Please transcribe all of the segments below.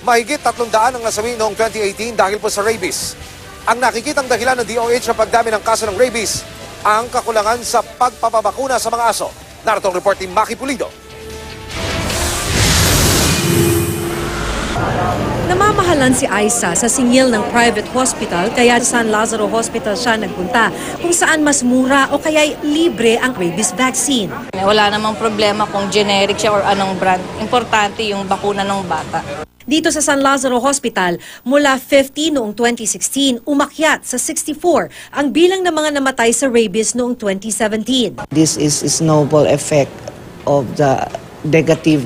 Mahigit 300 ang nasawi noong 2018 dahil po sa rabies. Ang nakikitang dahilan ng DOH sa pagdami ng kaso ng rabies, ang kakulangan sa pagpapabakuna sa mga aso. Narito ang report ni Maki Pulido. Namamahalan si Aisa sa singil ng private hospital kaya sa San Lazaro Hospital siya nagpunta kung saan mas mura o kaya'y libre ang rabies vaccine. Wala namang problema kung generic siya or anong brand. Importante yung bakuna ng bata. Dito sa San Lazaro Hospital, mula 50 noong 2016, umakyat sa 64 ang bilang ng mga namatay sa rabies noong 2017. This is snowball effect of the negative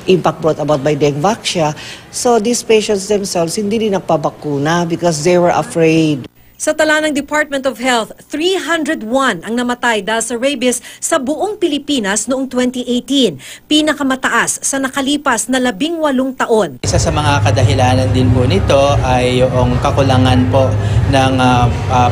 impact brought about by Dengvaxia. So these patients themselves hindi din napabakuna because they were afraid. Sa tala ng Department of Health, 301 ang namatay dahil sa rabies sa buong Pilipinas noong 2018. Pinakamataas sa nakalipas na 18 taon. Isa sa mga kadahilanan din po nito ay yung kakulangan po ng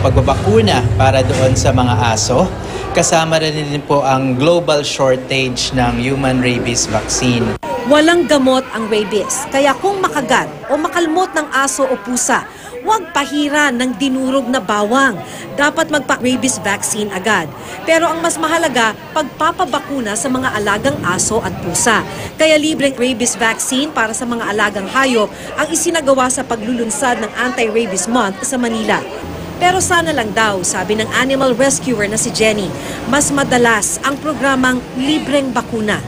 pagbabakuna para doon sa mga aso. Kasama rin po ang global shortage ng human rabies vaccine. Walang gamot ang rabies, kaya kung makagat o makalmot ng aso o pusa, huwag pahiran ng dinurog na bawang. Dapat magpa-rabies vaccine agad. Pero ang mas mahalaga, pagpapabakuna sa mga alagang aso at pusa. Kaya libreng rabies vaccine para sa mga alagang hayop ang isinagawa sa paglulunsad ng Anti-Rabies Month sa Manila. Pero sana lang daw, sabi ng animal rescuer na si Jenny, mas madalas ang programang libreng bakuna.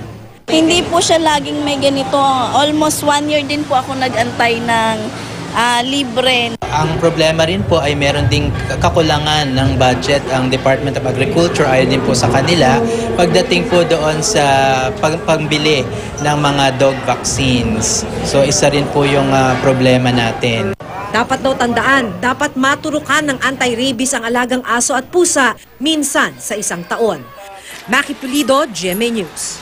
Hindi po siya laging may ganito. Almost 1 year din po ako nag-antay ng libre. Ang problema rin po ay meron ding kakulangan ng budget ang Department of Agriculture ayon din po sa kanila pagdating po doon sa pagbili ng mga dog vaccines. So isa rin po yung problema natin. Dapat daw tandaan, dapat maturukan ng anti-rabies ang alagang aso at pusa minsan sa isang taon. Maki Pulido, GMA News.